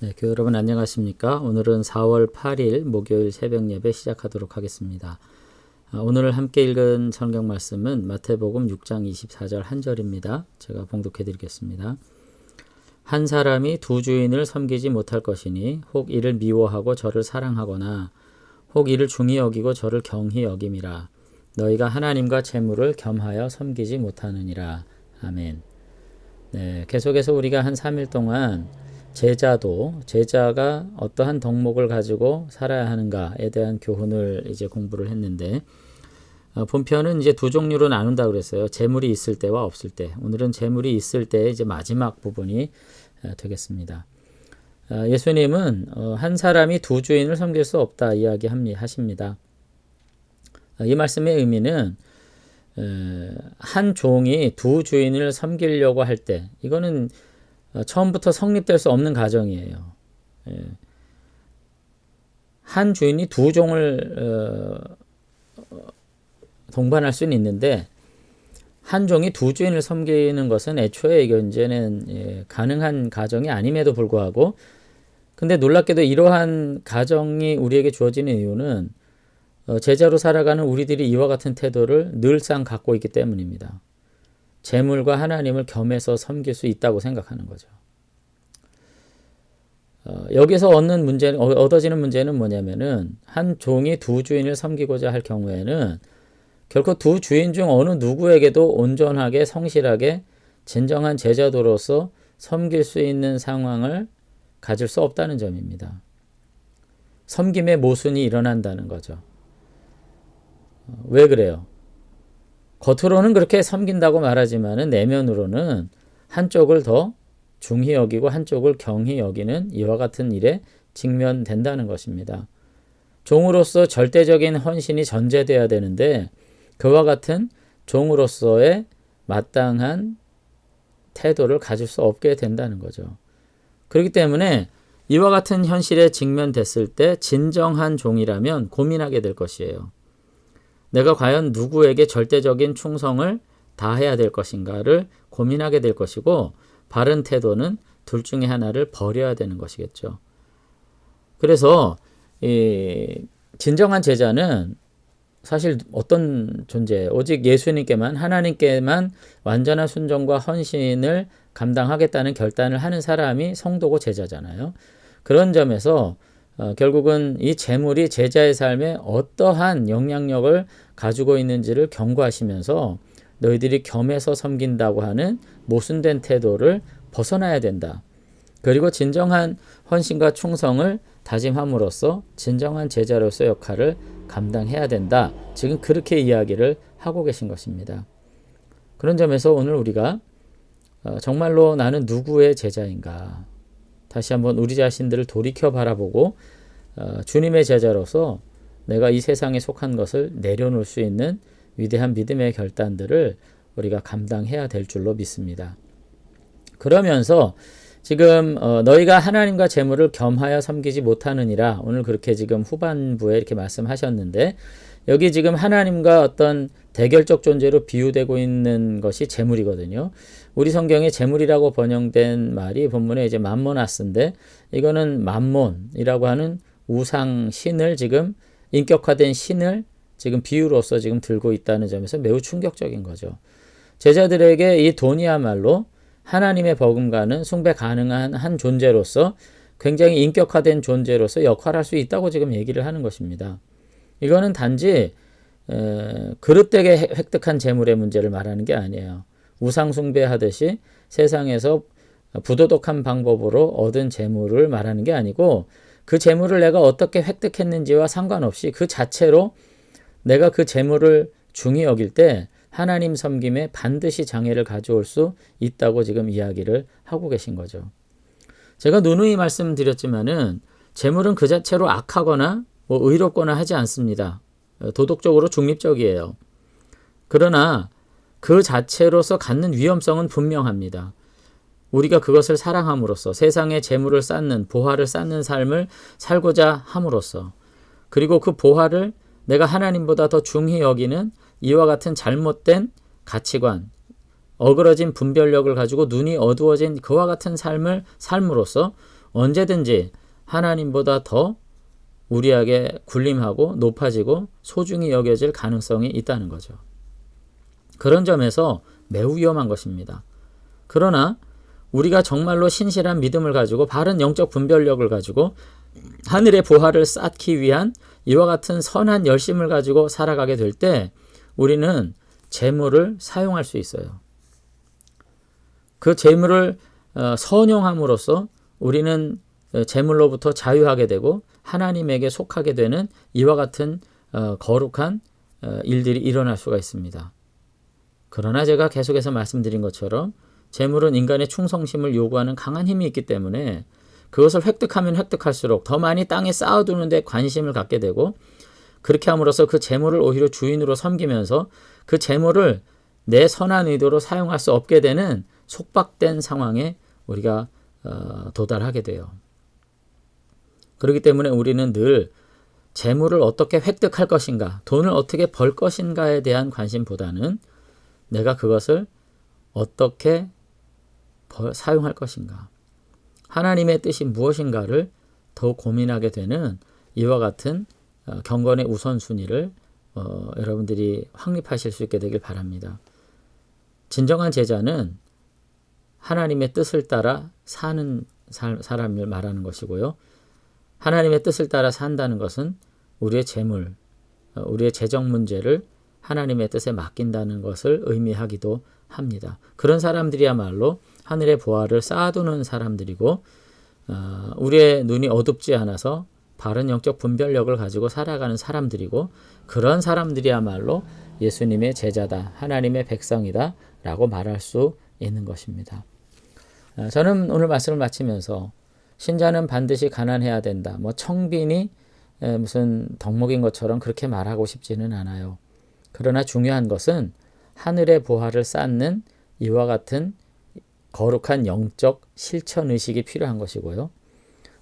네, 교회 여러분 안녕하십니까? 오늘은 4월 8일 목요일 새벽 예배 시작하도록 하겠습니다. 오늘 함께 읽은 성경 말씀은 마태복음 6장 24절 한 절입니다. 제가 봉독해 드리겠습니다. 한 사람이 두 주인을 섬기지 못할 것이니 혹 이를 미워하고 저를 사랑하거나 혹 이를 중히 여기고 저를 경히 여김이라. 너희가 하나님과 재물을 겸하여 섬기지 못하느니라. 아멘. 네, 계속해서 우리가 한 3일 동안 제자가 어떠한 덕목을 가지고 살아야 하는가에 대한 교훈을 이제 공부를 했는데, 본편은 이제 두 종류로 나눈다 그랬어요. 재물이 있을 때와 없을 때. 오늘은 재물이 있을 때 이제 마지막 부분이 되겠습니다. 예수님은 한 사람이 두 주인을 섬길 수 없다 이야기하십니다. 이 말씀의 의미는 한 종이 두 주인을 섬기려고 할 때, 이거는 처음부터 성립될 수 없는 가정이에요. 한 주인이 두 종을 동반할 수는 있는데 한 종이 두 주인을 섬기는 것은 애초에 이제는 가능한 가정이 아님에도 불구하고, 근데 놀랍게도 이러한 가정이 우리에게 주어지는 이유는 제자로 살아가는 우리들이 이와 같은 태도를 늘상 갖고 있기 때문입니다. 재물과 하나님을 겸해서 섬길 수 있다고 생각하는 거죠. 여기서 얻어지는 문제는 뭐냐면은 한 종이 두 주인을 섬기고자 할 경우에는 결코 두 주인 중 어느 누구에게도 온전하게 성실하게 진정한 제자도로서 섬길 수 있는 상황을 가질 수 없다는 점입니다. 섬김의 모순이 일어난다는 거죠. 왜 그래요? 겉으로는 그렇게 섬긴다고 말하지만 내면으로는 한쪽을 더 중히 여기고 한쪽을 경히 여기는 이와 같은 일에 직면된다는 것입니다. 종으로서 절대적인 헌신이 전제되어야 되는데 그와 같은 종으로서의 마땅한 태도를 가질 수 없게 된다는 거죠. 그렇기 때문에 이와 같은 현실에 직면됐을 때 진정한 종이라면 고민하게 될 것이에요. 내가 과연 누구에게 절대적인 충성을 다해야 될 것인가를 고민하게 될 것이고, 바른 태도는 둘 중에 하나를 버려야 되는 것이겠죠. 그래서 진정한 제자는 사실 어떤 존재예요? 오직 예수님께만, 하나님께만 완전한 순종과 헌신을 감당하겠다는 결단을 하는 사람이 성도고 제자잖아요. 그런 점에서 결국은 이 재물이 제자의 삶에 어떠한 영향력을 가지고 있는지를 경고하시면서 너희들이 겸해서 섬긴다고 하는 모순된 태도를 벗어나야 된다. 그리고 진정한 헌신과 충성을 다짐함으로써 진정한 제자로서의 역할을 감당해야 된다. 지금 그렇게 이야기를 하고 계신 것입니다. 그런 점에서 오늘 우리가 정말로 나는 누구의 제자인가? 다시 한번 우리 자신들을 돌이켜 바라보고 주님의 제자로서 내가 이 세상에 속한 것을 내려놓을 수 있는 위대한 믿음의 결단들을 우리가 감당해야 될 줄로 믿습니다. 그러면서 지금 너희가 하나님과 재물을 겸하여 섬기지 못하느니라, 오늘 그렇게 지금 후반부에 이렇게 말씀하셨는데, 여기 지금 하나님과 어떤 대결적 존재로 비유되고 있는 것이 재물이거든요. 우리 성경에 재물이라고 번역된 말이 본문에 이제 맘모나스인데, 이거는 맘몬이라고 하는 우상 신을 지금 인격화된 신을 지금 비유로서 지금 들고 있다는 점에서 매우 충격적인 거죠. 제자들에게 이 돈이야말로 하나님의 버금가는 숭배 가능한 한 존재로서, 굉장히 인격화된 존재로서 역할할 수 있다고 지금 얘기를 하는 것입니다. 이거는 단지 그릇되게 획득한 재물의 문제를 말하는 게 아니에요. 우상 숭배하듯이 세상에서 부도덕한 방법으로 얻은 재물을 말하는 게 아니고, 그 재물을 내가 어떻게 획득했는지와 상관없이 그 자체로 내가 그 재물을 중히 여길 때 하나님 섬김에 반드시 장애를 가져올 수 있다고 지금 이야기를 하고 계신 거죠. 제가 누누이 말씀드렸지만은 재물은 그 자체로 악하거나 의롭거나 하지 않습니다. 도덕적으로 중립적이에요. 그러나 그 자체로서 갖는 위험성은 분명합니다. 우리가 그것을 사랑함으로써 세상에 재물을 쌓는, 보화를 쌓는 삶을 살고자 함으로써, 그리고 그 보화를 내가 하나님보다 더 중히 여기는 이와 같은 잘못된 가치관, 어그러진 분별력을 가지고 눈이 어두워진 그와 같은 삶을 삶으로써 언제든지 하나님보다 더 우리에게 군림하고 높아지고 소중히 여겨질 가능성이 있다는 거죠. 그런 점에서 매우 위험한 것입니다. 그러나 우리가 정말로 신실한 믿음을 가지고 바른 영적 분별력을 가지고 하늘의 보화를 쌓기 위한 이와 같은 선한 열심을 가지고 살아가게 될 때 우리는 재물을 사용할 수 있어요. 그 재물을 선용함으로써 우리는 재물로부터 자유하게 되고 하나님에게 속하게 되는 이와 같은 거룩한 일들이 일어날 수가 있습니다. 그러나 제가 계속해서 말씀드린 것처럼 재물은 인간의 충성심을 요구하는 강한 힘이 있기 때문에 그것을 획득하면 획득할수록 더 많이 땅에 쌓아두는 데 관심을 갖게 되고 그렇게 함으로써 그 재물을 오히려 주인으로 섬기면서 그 재물을 내 선한 의도로 사용할 수 없게 되는 속박된 상황에 우리가 도달하게 돼요. 그렇기 때문에 우리는 늘 재물을 어떻게 획득할 것인가, 돈을 어떻게 벌 것인가에 대한 관심보다는 내가 그것을 어떻게 사용할 것인가, 하나님의 뜻이 무엇인가를 더 고민하게 되는 이와 같은 경건의 우선순위를 여러분들이 확립하실 수 있게 되길 바랍니다. 진정한 제자는 하나님의 뜻을 따라 사는 사람을 말하는 것이고요. 하나님의 뜻을 따라 산다는 것은 우리의 재물, 우리의 재정 문제를 하나님의 뜻에 맡긴다는 것을 의미하기도 합니다. 그런 사람들이야말로 하늘의 보화를 쌓아두는 사람들이고 우리의 눈이 어둡지 않아서 바른 영적 분별력을 가지고 살아가는 사람들이고 그런 사람들이야말로 예수님의 제자다, 하나님의 백성이다 라고 말할 수 있는 것입니다. 저는 오늘 말씀을 마치면서 신자는 반드시 가난해야 된다, 청빈이 무슨 덕목인 것처럼 그렇게 말하고 싶지는 않아요. 그러나 중요한 것은 하늘의 보화를 쌓는 이와 같은 거룩한 영적 실천의식이 필요한 것이고요.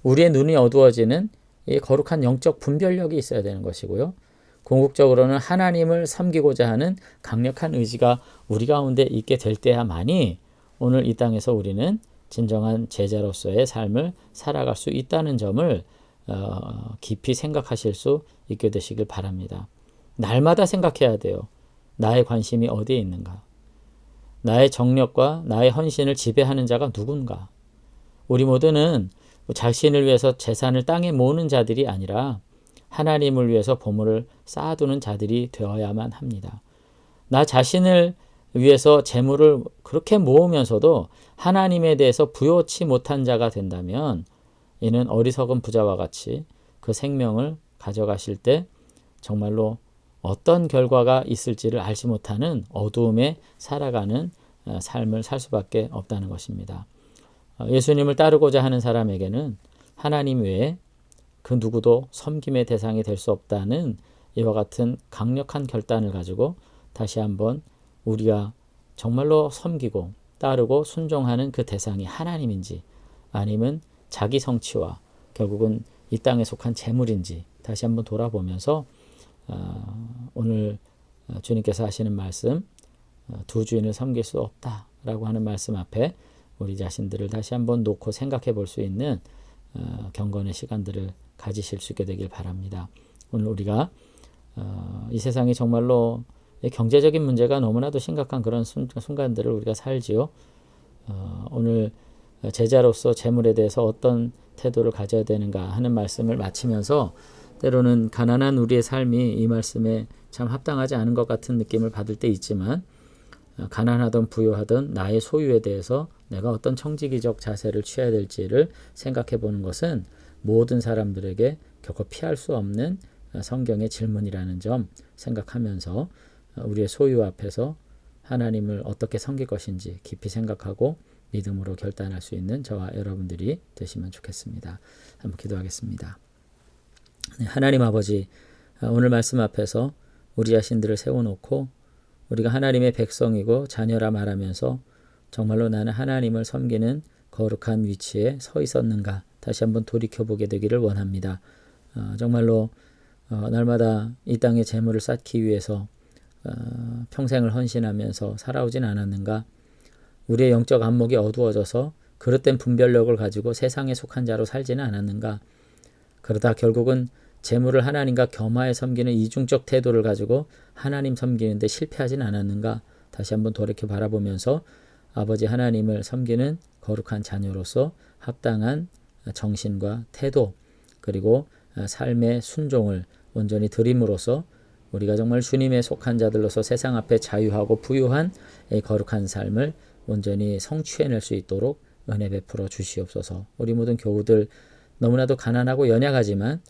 우리의 눈이 어두워지는 이 거룩한 영적 분별력이 있어야 되는 것이고요. 궁극적으로는 하나님을 섬기고자 하는 강력한 의지가 우리 가운데 있게 될 때야만이 오늘 이 땅에서 우리는 진정한 제자로서의 삶을 살아갈 수 있다는 점을 깊이 생각하실 수 있게 되시길 바랍니다. 날마다 생각해야 돼요. 나의 관심이 어디에 있는가? 나의 정력과 나의 헌신을 지배하는 자가 누군가? 우리 모두는 자신을 위해서 재산을 땅에 모으는 자들이 아니라 하나님을 위해서 보물을 쌓아두는 자들이 되어야만 합니다. 나 자신을 위해서 재물을 그렇게 모으면서도 하나님에 대해서 부요치 못한 자가 된다면 이는 어리석은 부자와 같이 그 생명을 가져가실 때 정말로 어떤 결과가 있을지를 알지 못하는 어두움에 살아가는 삶을 살 수밖에 없다는 것입니다. 예수님을 따르고자 하는 사람에게는 하나님 외에 그 누구도 섬김의 대상이 될 수 없다는 이와 같은 강력한 결단을 가지고 다시 한번 우리가 정말로 섬기고 따르고 순종하는 그 대상이 하나님인지 아니면 자기 성취와 결국은 이 땅에 속한 재물인지 다시 한번 돌아보면서 오늘 주님께서 하시는 말씀 두 주인을 섬길 수 없다라고 하는 말씀 앞에 우리 자신들을 다시 한번 놓고 생각해 볼 수 있는 경건의 시간들을 가지실 수 있게 되길 바랍니다. 오늘 우리가 이 세상이 정말로 경제적인 문제가 너무나도 심각한 그런 순간들을 우리가 살지요. 오늘 제자로서 재물에 대해서 어떤 태도를 가져야 되는가 하는 말씀을 마치면서 때로는 가난한 우리의 삶이 이 말씀에 참 합당하지 않은 것 같은 느낌을 받을 때 있지만 가난하든 부유하든 나의 소유에 대해서 내가 어떤 청지기적 자세를 취해야 될지를 생각해 보는 것은 모든 사람들에게 결코 피할 수 없는 성경의 질문이라는 점 생각하면서 우리의 소유 앞에서 하나님을 어떻게 섬길 것인지 깊이 생각하고 믿음으로 결단할 수 있는 저와 여러분들이 되시면 좋겠습니다. 한번 기도하겠습니다. 하나님 아버지, 오늘 말씀 앞에서 우리 자신들을 세워놓고 우리가 하나님의 백성이고 자녀라 말하면서 정말로 나는 하나님을 섬기는 거룩한 위치에 서 있었는가 다시 한번 돌이켜보게 되기를 원합니다. 정말로 날마다 이 땅에 재물을 쌓기 위해서 평생을 헌신하면서 살아오진 않았는가? 우리의 영적 안목이 어두워져서 그릇된 분별력을 가지고 세상에 속한 자로 살지는 않았는가? 그러다 결국은 재물을 하나님과 겸하여 섬기는 이중적 태도를 가지고 하나님 섬기는데 실패하진 않았는가? 다시 한번 돌이켜 바라보면서 아버지 하나님을 섬기는 거룩한 자녀로서 합당한 정신과 태도 그리고 삶의 순종을 온전히 드림으로써 우리가 정말 주님에 속한 자들로서 세상 앞에 자유하고 부유한 거룩한 삶을 온전히 성취해낼 수 있도록 은혜 베풀어 주시옵소서. 우리 모든 교우들 너무나도 가난하고 연약하지만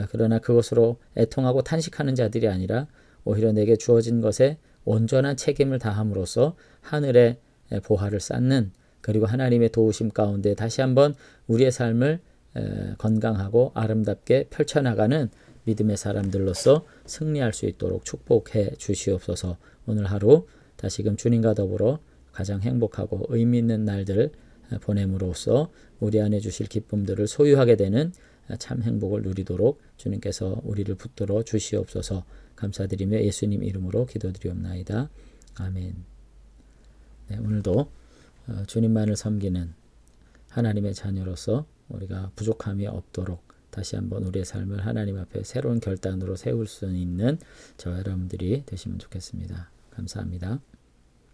그러나 그것으로 애통하고 탄식하는 자들이 아니라 오히려 내게 주어진 것에 온전한 책임을 다함으로써 하늘의 보화를 쌓는 그리고 하나님의 도우심 가운데 다시 한번 우리의 삶을 건강하고 아름답게 펼쳐나가는 믿음의 사람들로서 승리할 수 있도록 축복해 주시옵소서. 오늘 하루 다시금 주님과 더불어 가장 행복하고 의미 있는 날들 보냄으로써 우리 안에 주실 기쁨들을 소유하게 되는 참 행복을 누리도록 주님께서 우리를 붙들어 주시옵소서. 감사드리며 예수님 이름으로 기도드리옵나이다. 아멘. 네, 오늘도 주님만을 섬기는 하나님의 자녀로서 우리가 부족함이 없도록 다시 한번 우리의 삶을 하나님 앞에 새로운 결단으로 세울 수 있는 저와 여러분들이 되시면 좋겠습니다. 감사합니다.